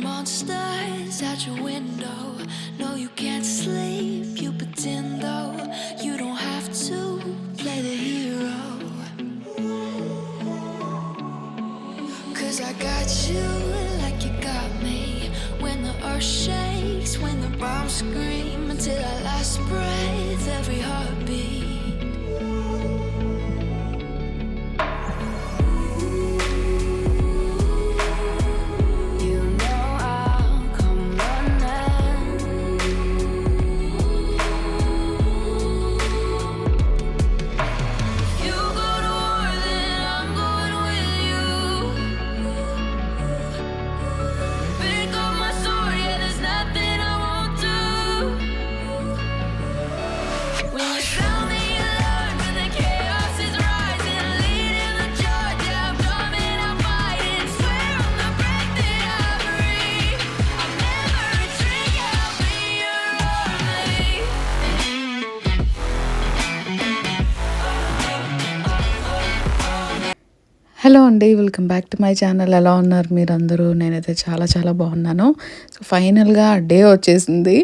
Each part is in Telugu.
monsters out your window. No, you can't sleep, you pretend though. You don't have to play the hero. 'Cause I got you like you got me. When the earth shakes, when the bombs scream, until our last breath, every heartbeat. Hello అండి, welcome back to my channel. ఎలా ఉన్నారు మీరందరూ? నేనైతే చాలా చాలా బాగున్నాను. సో ఫైనల్గా డే వచ్చేసింది,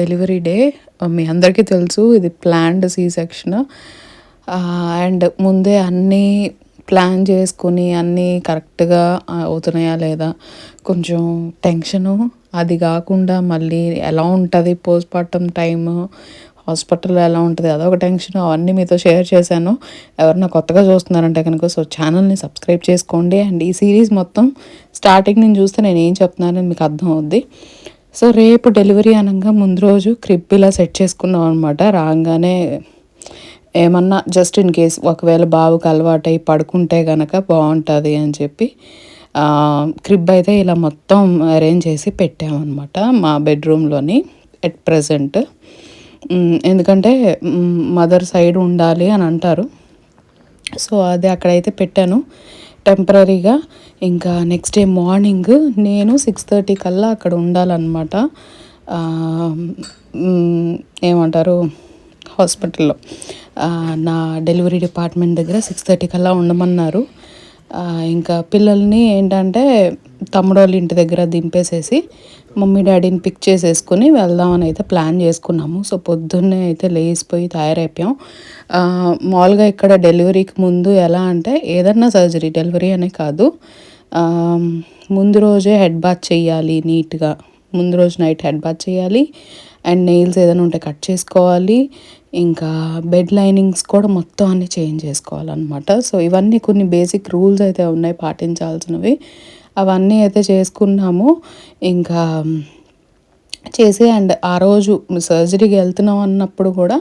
డెలివరీ డే. మీ అందరికీ తెలుసు ఇది ప్లాన్డ్ సి సెక్షన్. అండ్ ముందే అన్నీ ప్లాన్ చేసుకుని అన్నీ కరెక్ట్గా అవుతున్నాయా లేదా కొంచెం టెన్షను. అది కాకుండా మళ్ళీ ఎలా ఉంటుంది పోస్ట్ పార్టమ్ టైము, హాస్పిటల్లో ఎలా ఉంటుంది అదొక టెన్షన్. అవన్నీ మీతో షేర్ చేశాను. ఎవరన్నా కొత్తగా చూస్తున్నారంటే కనుక సో ఛానల్ని సబ్స్క్రైబ్ చేసుకోండి. అండ్ ఈ సిరీస్ మొత్తం స్టార్టింగ్ నుంచి చూస్తే నేను ఏం చెప్తున్నానని మీకు అర్థం అవుద్ది. సో రేపు డెలివరీ అనగా ముందు రోజు క్రిబ్ ఇలా సెట్ చేసుకున్నాం అనమాట. రాగానే ఏమన్నా జస్ట్ ఇన్ కేస్ ఒకవేళ బాబుకి అలవాటై పడుకుంటే కనుక బాగుంటుంది అని చెప్పి క్రిబ్ అయితే ఇలా మొత్తం అరేంజ్ చేసి పెట్టామన్నమాట మా బెడ్రూమ్లోని ఎట్ ప్రజెంట్. ఎందుకంటే మదర్ సైడ్ ఉండాలి అని అంటారు. సో అది అక్కడైతే పెట్టాను టెంపరీగా. ఇంకా నెక్స్ట్ డే మార్నింగ్ నేను 6:30 కల్లా అక్కడ ఉండాలన్నమాట. ఏమంటారు హాస్పిటల్లో నా డెలివరీ డిపార్ట్మెంట్ దగ్గర 6:30 కల్లా ఉండమన్నారు. ఇంకా పిల్లల్ని ఏంటంటే తమ్ముడు వాళ్ళ ఇంటి దగ్గర దింపేసేసి మమ్మీ డాడీని పిక్ చేసేసుకుని వెళ్దామని అయితే ప్లాన్ చేసుకున్నాము. సో పొద్దున్నే అయితే లేచిపోయి తయారైపోయాం. మామూలుగా ఇక్కడ డెలివరీకి ముందు ఎలా అంటే ఏదన్నా సర్జరీ డెలివరీ అనే కాదు, ముందు రోజే హెడ్ బాత్ చేయాలి నీట్గా. ముందు రోజు నైట్ హెడ్ బాత్ చేయాలి అండ్ నెయిల్స్ ఏదైనా ఉంటే కట్ చేసుకోవాలి. ఇంకా బెడ్ లైనింగ్స్ కూడా మొత్తం అన్నీ చేంజ్ చేసుకోవాలన్నమాట. సో ఇవన్నీ కొన్ని బేసిక్ రూల్స్ అయితే ఉన్నాయి పాటించాల్సినవి. అవన్నీ అయితే చేసుకున్నాము. ఇంకా చేసి అండ్ ఆ రోజు సర్జరీకి వెళ్తున్నాం అన్నప్పుడు కూడా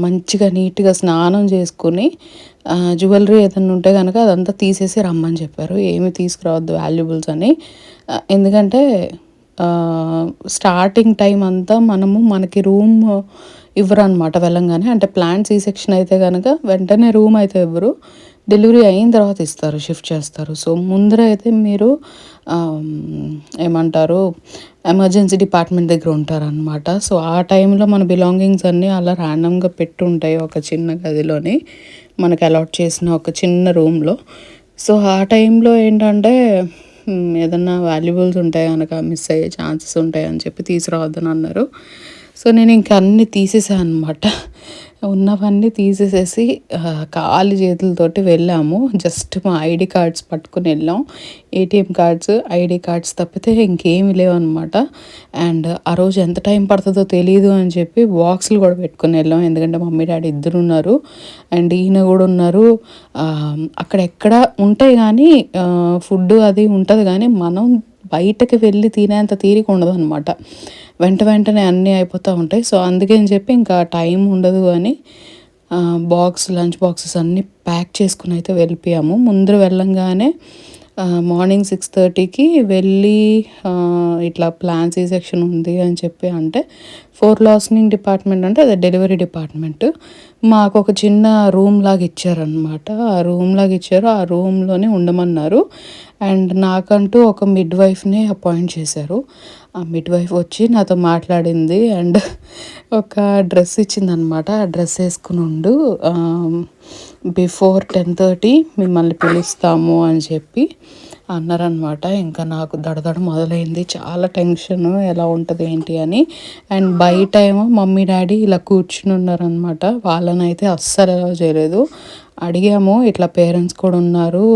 మంచిగా నీట్గా స్నానం చేసుకుని జ్యువెలరీ ఏదైనా ఉంటే కనుక అదంతా తీసేసి రమ్మని చెప్పారు. ఏమి తీసుకురావద్దు వాల్యుబుల్స్ అని. ఎందుకంటే స్టార్టింగ్ టైం అంతా మనకి రూమ్ ఇవ్వరు అనమాట వెళ్ళంగానే. అంటే ప్లాన్ సి సెక్షన్ అయితే కనుక వెంటనే రూమ్ అయితే ఇవ్వరు, డెలివరీ అయిన తర్వాత ఇస్తారు, షిఫ్ట్ చేస్తారు. సో ముందర అయితే మీరు ఏమంటారు ఎమర్జెన్సీ డిపార్ట్మెంట్ దగ్గర ఉంటారనమాట. సో ఆ టైంలో మన బిలాంగింగ్స్ అన్నీ అలా ర్యాండమ్గా పెట్టి ఉంటాయి ఒక చిన్న గదిలోని, మనకు అలాట్ చేసిన ఒక చిన్న రూమ్లో. సో ఆ టైంలో ఏంటంటే ఏదన్నా వాల్యుబుల్స్ ఉంటాయి కనుక మిస్ అయ్యే ఛాన్సెస్ ఉంటాయి అని చెప్పి తీసుకురావద్దని అన్నారు. సో నేను ఇంకా అన్నీ తీసేసాను అనమాట. ఉన్నవన్నీ తీసేసేసి ఖాళీ చేతులతోటి వెళ్ళాము. జస్ట్ మా ఐడి కార్డ్స్ పట్టుకుని వెళ్ళాం. ఏటీఎం కార్డ్స్, ఐడి కార్డ్స్ తప్పితే ఇంకేమీ లేవన్నమాట. అండ్ ఆ రోజు ఎంత టైం పడుతుందో తెలియదు అని చెప్పి బాక్సులు కూడా పెట్టుకుని వెళ్ళాం. ఎందుకంటే మమ్మీ డాడీ ఇద్దరు ఉన్నారు అండ్ ఈయన కూడా ఉన్నారు. అక్కడెక్కడ ఉంటాయి కానీ ఫుడ్ అది ఉంటుంది కానీ మనం బయటకు వెళ్ళి తినేంత తీరిక ఉండదు అనమాట. వెంటనే అన్నీ అయిపోతూ ఉంటాయి. సో అందుకని చెప్పి ఇంకా టైం ఉండదు అని లంచ్ బాక్సెస్ అన్నీ ప్యాక్ చేసుకుని అయితే వెళ్ళిపోయాము. ముందర వెళ్ళంగానే మార్నింగ్ 6:30కి వెళ్ళి ఇట్లా ప్లాన్ సి సెక్షన్ ఉంది అని చెప్పి అంటే 4 లాస్నింగ్ డిపార్ట్మెంట్ అంటే అదే డెలివరీ డిపార్ట్మెంట్. మాకు ఒక చిన్న రూమ్ లాగా ఇచ్చారనమాట. ఆ రూమ్లోనే ఉండమన్నారు. అండ్ నాకంటూ ఒక మిడ్ వైఫ్ని అపాయింట్ చేశారు. ఆ మిడ్ వైఫ్ వచ్చి నాతో మాట్లాడింది అండ్ ఒక డ్రెస్ ఇచ్చిందనమాట. ఆ డ్రెస్ వేసుకుని ఉండు, బిఫోర్ 10:30 మిమ్మల్ని పిలుస్తాము అని చెప్పి అన్నారనమాట. ఇంకా నాకు దడదడ మొదలైంది. చాలా టెన్షన్ ఎలా ఉంటుంది ఏంటి అని. అండ్ బయట ఏమో మమ్మీ డాడీ ఇలా కూర్చుని ఉన్నారనమాట. వాళ్ళనైతే అస్సలు అలౌ చేయలేదు. అడిగాము ఇట్లా పేరెంట్స్ కూడా ఉన్నారు,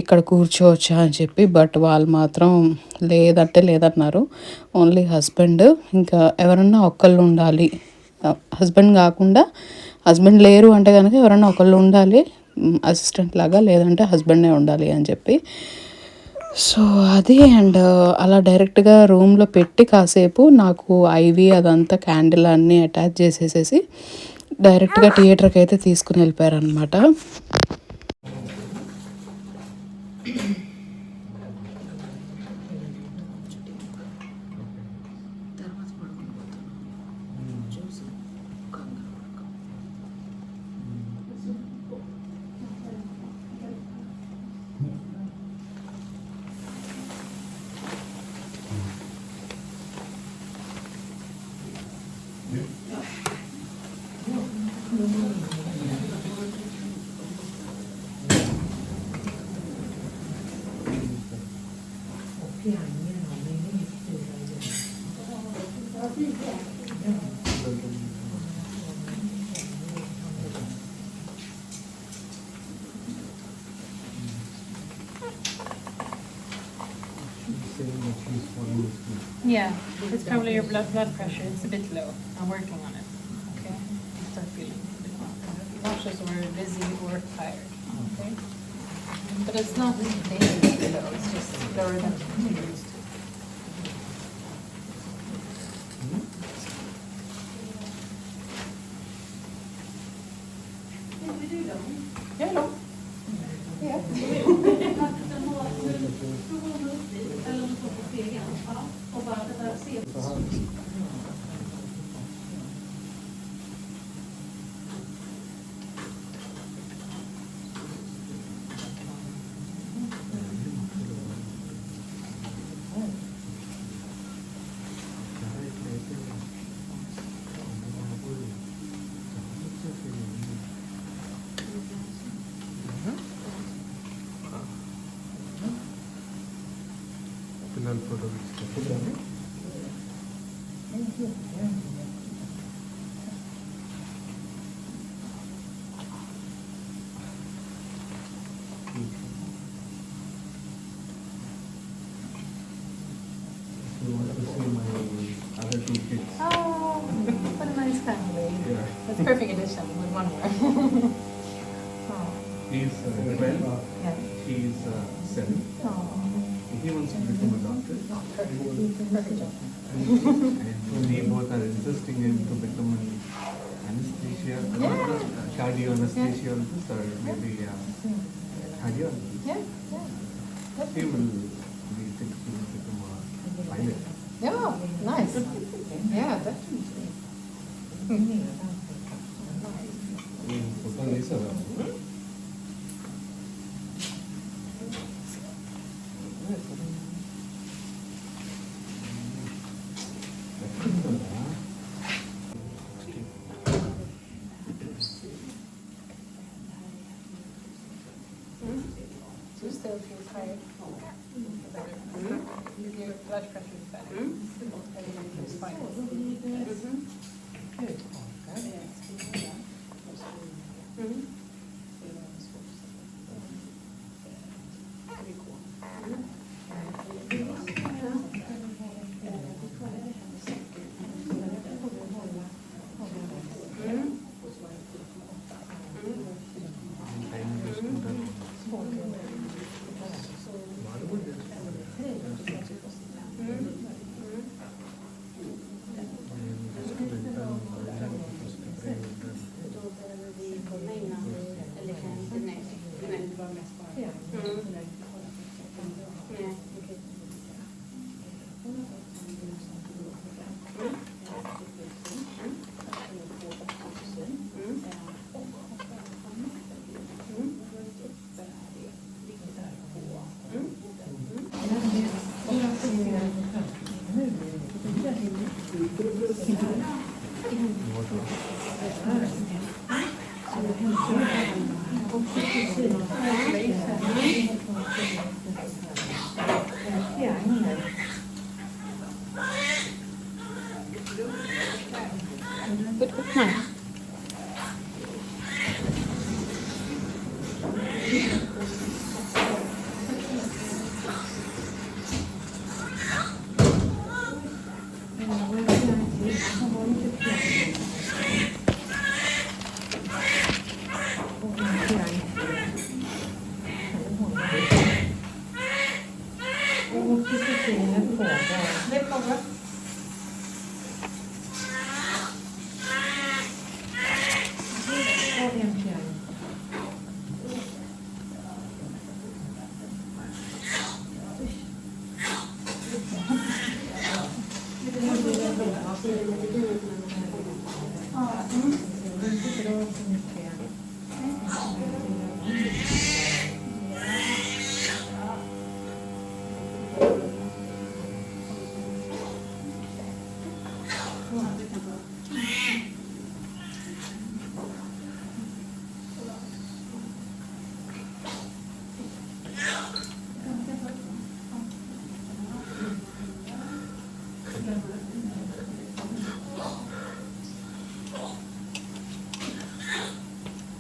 ఇక్కడ కూర్చోవచ్చా అని చెప్పి. బట్ వాళ్ళు మాత్రం లేదంటే లేదన్నారు. ఓన్లీ హస్బెండ్, ఇంకా ఎవరన్నా ఒకళ్ళు ఉండాలి, హస్బెండ్ కాకుండా, హస్బెండ్ లేరు అంటే కనుక ఎవరన్నా ఒకళ్ళు ఉండాలి అసిస్టెంట్ లాగా, లేదంటే హస్బెండే ఉండాలి అని చెప్పి. సో అది. అండ్ అలా డైరెక్ట్గా రూమ్లో పెట్టి కాసేపు నాకు ఐవి అదంతా క్యాండిల్ అన్నీ అటాచ్ చేసేసేసి డైరెక్ట్గా థియేటర్కి అయితే తీసుకుని వెళ్ళిపోయారనమాట. Yeah, it's probably your blood pressure. It's a bit low. I'm working on it. Okay, you start feeling a bit nauseous or dizzy or tired. Okay, but it's not dangerously low. It's just lower than you're used to. Hello. Yeah. పిల్లల ఫోటో తీసుకుంటాను. You want to see my other two kids? Oh, what a nice family. Yeah. That's perfect addition with one more. Oh, He's 12, yeah. she's 7. Oh, He wants to become a doctor. perfect job. And we both are interesting in to become an anesthesia, cardio anesthesiologist or maybe cardiologist. Yeah, yeah. He will, we think he will become a pilot. Yeah, nice. Yeah, definitely. Photo తీసారా? So you still feel tired? Better. Your blood pressure is better. Everything feels fine. Good. Time చూసుకుంటాను. Good, good, nice.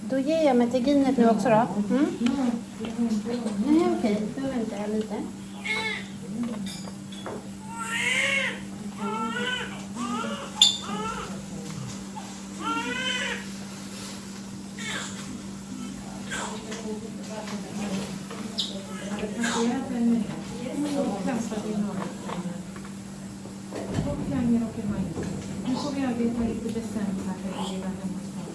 Då ger jag Metaginet nu också då. Nej, okej. Då väntar jag lite. Nu får vi arbeta lite bestämt här för att lilla hemma snart.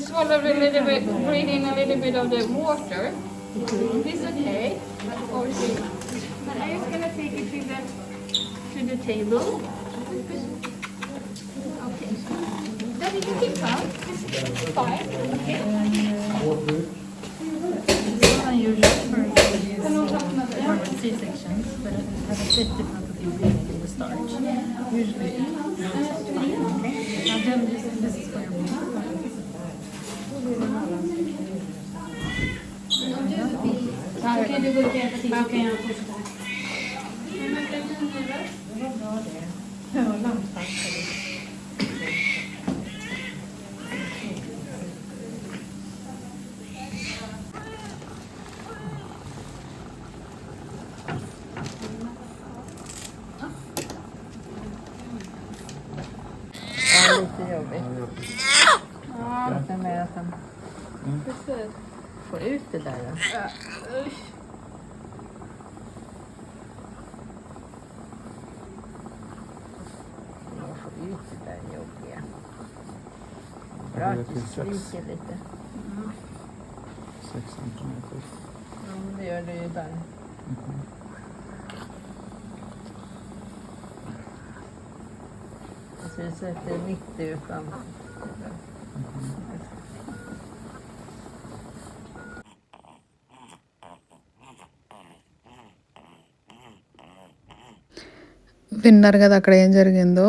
Swallow a little bit, breathe in a little bit of the water. This is okay. Obviously. But I'm just gonna take it to the table. Okay. Then you can keep calm. It's fine. Okay. This is unusual for C-sections, but it has a bit difficulty breathing in the start. Usually, okay. Now then this is for your breathing. Okej, du går igen. Okej, jag fortsätter. Ja, lampan. Ja, lite jobbigt. Ja. Med att han får ut det där. Jag får ut det där jobbiga. Bra att du stryker lite. 6 centimeter. Ja, men det gör du ju där. Så vi sätter mitt i fram. విన్నారు కదా అక్కడ ఏం జరిగిందో.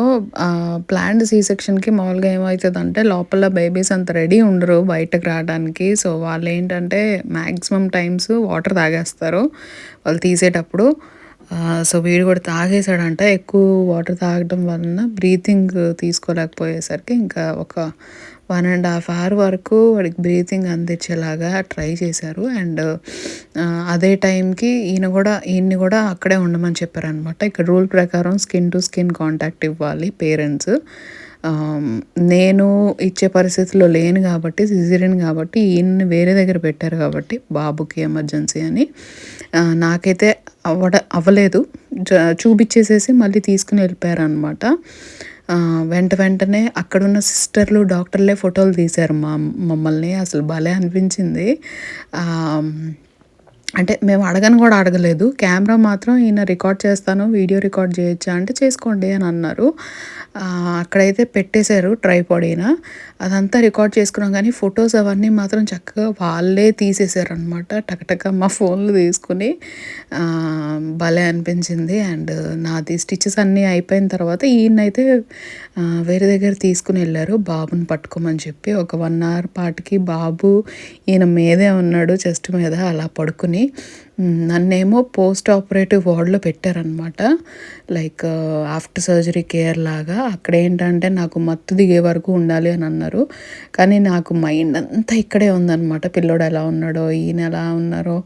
ప్లాన్డ్ సీ సెక్షన్కి మామూలుగా ఏమవుతుందంటే లోపల బేబీస్ అంత రెడీ ఉండరు బయటకు రావడానికి. సో వాళ్ళు ఏంటంటే మ్యాక్సిమం టైమ్స్ వాటర్ తాగేస్తారు వాళ్ళు తీసేటప్పుడు. సో వీడు కూడా తాగేసాడంట. ఎక్కువ వాటర్ తాగడం వలన బ్రీతింగ్ తీసుకోలేకపోయేసరికి ఇంకా ఒక 1.5 hour వరకు వాడికి బ్రీతింగ్ అందించేలాగా ట్రై చేశారు. అండ్ అదే టైంకి ఈయన్ని కూడా అక్కడే ఉండమని చెప్పారనమాట. ఇక్కడ రూల్ ప్రకారం స్కిన్ టు స్కిన్ కాంటాక్ట్ ఇవ్వాలి పేరెంట్స్. నేను ఇచ్చే పరిస్థితిలో లేను కాబట్టి సిజేరియన్ కాబట్టి ఈయన్ని వేరే దగ్గర పెట్టారు కాబట్టి బాబుకి ఎమర్జెన్సీ అని. నాకైతే అవ్వలేదు. చూపించేసేసి మళ్ళీ తీసుకుని వెళ్ళిపోయారనమాట. వెంటనే అక్కడున్న సిస్టర్లు డాక్టర్లే ఫోటోలు తీశారు మమ్మల్ని. అసలు భలే అనిపించింది. అంటే మేము అడగను కూడా అడగలేదు. కెమెరా మాత్రం ఈయన రికార్డ్ చేస్తాను, వీడియో రికార్డ్ చేయొచ్చా అంటే చేసుకోండి అని అన్నారు. అక్కడైతే పెట్టేశారు ట్రైపాడ్ ఈయన. అదంతా రికార్డ్ చేసుకున్నాం కానీ ఫొటోస్ అవన్నీ మాత్రం చక్కగా వాళ్ళే తీసేశారనమాట. టకటక మా ఫోన్లు తీసుకుని భలే అనిపించింది. అండ్ నాది స్టిచెస్ అన్నీ అయిపోయిన తర్వాత ఈయనైతే వేరే దగ్గర తీసుకుని వెళ్ళారు బాబుని పట్టుకోమని చెప్పి. ఒక 1 hour పాటుకి బాబు ఈయన మీదే ఉన్నాడు, చెస్ట్ మీద అలా పడుకుని. నన్నేమో పోస్ట్ ఆపరేటివ్ వార్డ్లో పెట్టారనమాట, లైక్ ఆఫ్టర్ సర్జరీ కేర్ లాగా. అక్కడ ఏంటంటే నాకు మత్తు దిగే వరకు ఉండాలి అని అన్నారు. కానీ నాకు మైండ్ అంతా ఇక్కడే ఉందన్నమాట. పిల్లోడు ఎలా ఉన్నాడో, ఈయన ఎలా ఉన్నారో,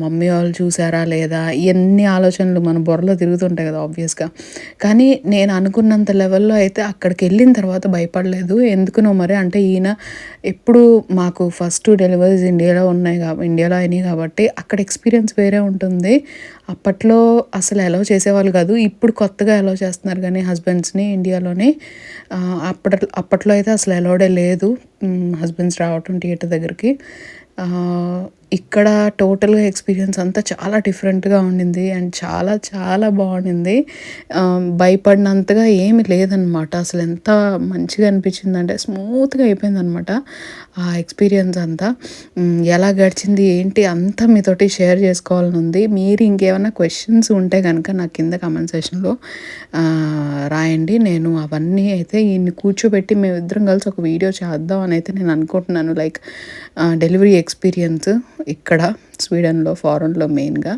మమ్మీ వాళ్ళు చూసారా లేదా, ఇవన్నీ ఆలోచనలు మన బుర్రలో తిరుగుతుంటాయి కదా ఆబ్వియస్గా. కానీ నేను అనుకున్నంత లెవెల్లో అయితే అక్కడికి వెళ్ళిన తర్వాత భయపడలేదు. ఎందుకునో మరి, అంటే ఈయన ఎప్పుడు మాకు ఫస్ట్ డెలివరీస్ ఇండియాలో అయినాయి కాబట్టి అక్కడ ఎక్స్పీరియన్స్ వేరే ఉంటుంది. అప్పట్లో అసలు అలౌ చేసేవాళ్ళు కాదు, ఇప్పుడు కొత్తగా అలౌ చేస్తున్నారు కానీ హస్బెండ్స్ని ఇండియాలోనే. అప్పట్లో అయితే అసలు అలౌడే లేదు హస్బెండ్స్ రావటం థియేటర్ దగ్గరికి. ఇక్కడ టోటల్గా ఎక్స్పీరియన్స్ అంతా చాలా డిఫరెంట్గా ఉండింది అండ్ చాలా చాలా బాగుండింది. భయపడినంతగా ఏమి లేదనమాట. అసలు ఎంత మంచిగా అనిపించిందంటే స్మూత్గా అయిపోయిందనమాట ఆ ఎక్స్పీరియన్స్ అంతా. ఎలా గడిచింది ఏంటి అంతా మీతోటి షేర్ చేసుకోవాలని ఉంది. మీరు ఇంకేమైనా క్వశ్చన్స్ ఉంటే కనుక నాకు కింద కామెంట్ సెక్షన్లో రాయండి. నేను అవన్నీ అయితే ఈయన్ని కూర్చోబెట్టి మేమిద్దరం కలిసి ఒక వీడియో చేద్దాం అని అయితే నేను అనుకుంటున్నాను. లైక్ డెలివరీ ఎక్స్పీరియన్స్ ఇక్కడ స్వీడన్లో, ఫారెన్లో మెయిన్గా.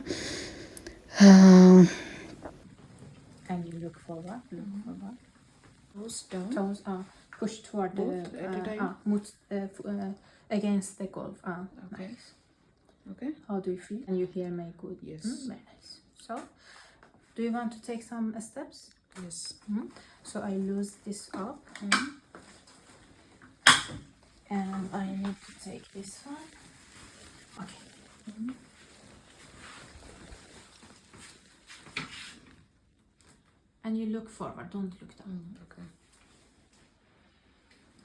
And you look forward. Toes push toward against the golf. Okay. Nice. Okay. How do you feel? And you hear me good? Yes. Very nice. So, do you want to take some steps? Yes. So I loose this up. And I need to take this one. Okay. And you look forward, don't look down. Okay.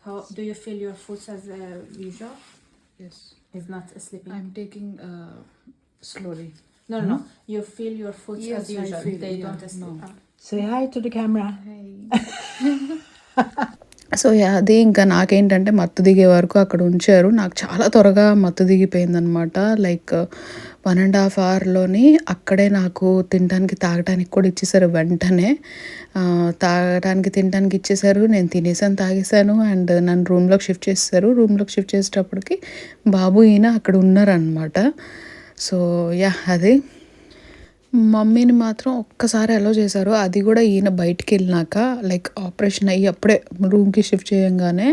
How do you feel your foot as usual? Yes. Is not slipping? I'm taking slowly. No. You feel your foot Yes, as usual. I feel, They yeah, don't slip. no. Say hi to the camera. So అది ఇంకా నాకేంటంటే మత్తు దిగే వరకు అక్కడ ఉంచారు. నాకు చాలా త్వరగా మత్తు దిగిపోయిందనమాట. లైక్ 1.5 hourలోని అక్కడే నాకు తినడానికి తాగడానికి కూడా ఇచ్చేసారు. వెంటనే తాగడానికి తినడానికి ఇచ్చేసారు. నేను తినేసాను, తాగేసాను. అండ్ నన్ను రూమ్లోకి షిఫ్ట్ చేసేసారు. రూమ్లోకి షిఫ్ట్ చేసేటప్పటికి బాబు ఈయన అక్కడ ఉన్నారనమాట. సో అది మమ్మీని మాత్రం ఒక్కసారి అలౌ చేశారు. అది కూడా ఈయన బయటికి వెళ్ళినాక, లైక్ ఆపరేషన్ అయ్యి అప్పుడే రూమ్కి షిఫ్ట్ చేయంగానే.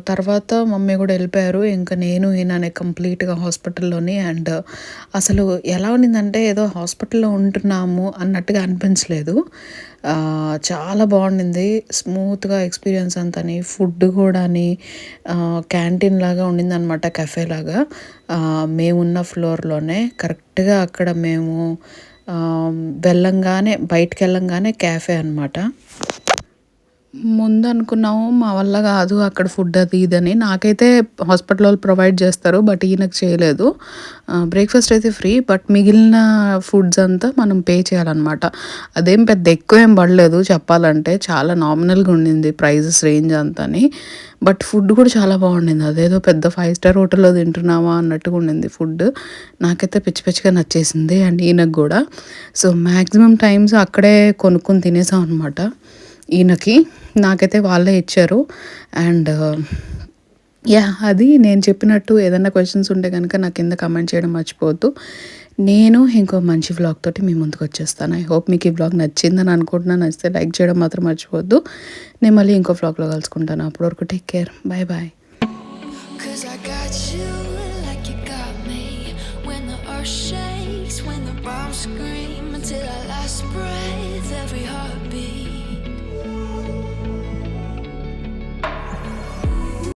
తర్వాత మమ్మీ కూడా వెళ్ళిపోయారు. ఇంకా నేను ఈయననే కంప్లీట్గా హాస్పిటల్లోని. అండ్ అసలు ఎలా ఉండిందంటే ఏదో హాస్పిటల్లో ఉంటున్నాము అన్నట్టుగా అనిపించలేదు. చాలా బాగుండింది, స్మూత్గా ఎక్స్పీరియన్స్ అంతని. ఫుడ్ కూడా క్యాంటీన్ లాగా ఉండింది అనమాట, కెఫే లాగా. మేమున్న ఫ్లోర్లోనే కరెక్ట్గా అక్కడ మేము బయటికి వెళ్ళంగానే క్యాఫే అనమాట. ముందు అనుకున్నాము మా వల్ల కాదు అక్కడ ఫుడ్ అది ఇదని. నాకైతే హాస్పిటల్ వాళ్ళు ప్రొవైడ్ చేస్తారు, బట్ ఈయనకు చేయలేదు. బ్రేక్ఫాస్ట్ అయితే ఫ్రీ, బట్ మిగిలిన ఫుడ్స్ అంతా మనం పే చేయాలన్నమాట. అదేం పెద్ద ఎక్కువ ఏం పడలేదు చెప్పాలంటే, చాలా నామినల్గా ఉండింది ప్రైజెస్ రేంజ్ అంతని. బట్ ఫుడ్ కూడా చాలా బాగుండింది. అదేదో పెద్ద 5 star హోటల్లో తింటున్నామా అన్నట్టుగా ఉండింది ఫుడ్. నాకైతే పిచ్చి పిచ్చిగా నచ్చేసింది అండ్ ఈయనకు కూడా. సో మ్యాక్సిమం టైమ్స్ అక్కడే కొనుక్కొని తినేసాం అనమాట. ఈయనకి నాకైతే వాళ్ళే ఇచ్చారు. అండ్ అది నేను చెప్పినట్టు ఏదైనా క్వశ్చన్స్ ఉంటే కనుక నాకు కింద కమెంట్ చేయడం మర్చిపోవద్దు. నేను ఇంకో మంచి వ్లాగ్ తోటి మీ ముందుకు వచ్చేస్తాను. ఐ హోప్ మీకు ఈ వ్లాగ్ నచ్చిందని అనుకుంటున్నాను. నచ్చితే లైక్ చేయడం మాత్రం మర్చిపోవద్దు. నేను మళ్ళీ ఇంకో వ్లాగ్లో కలుసుకుంటాను. అప్పటి వరకు take care, bye bye. 'Cause I got you like you got me. When the earth shakes, when the bombs scream, until our last breath.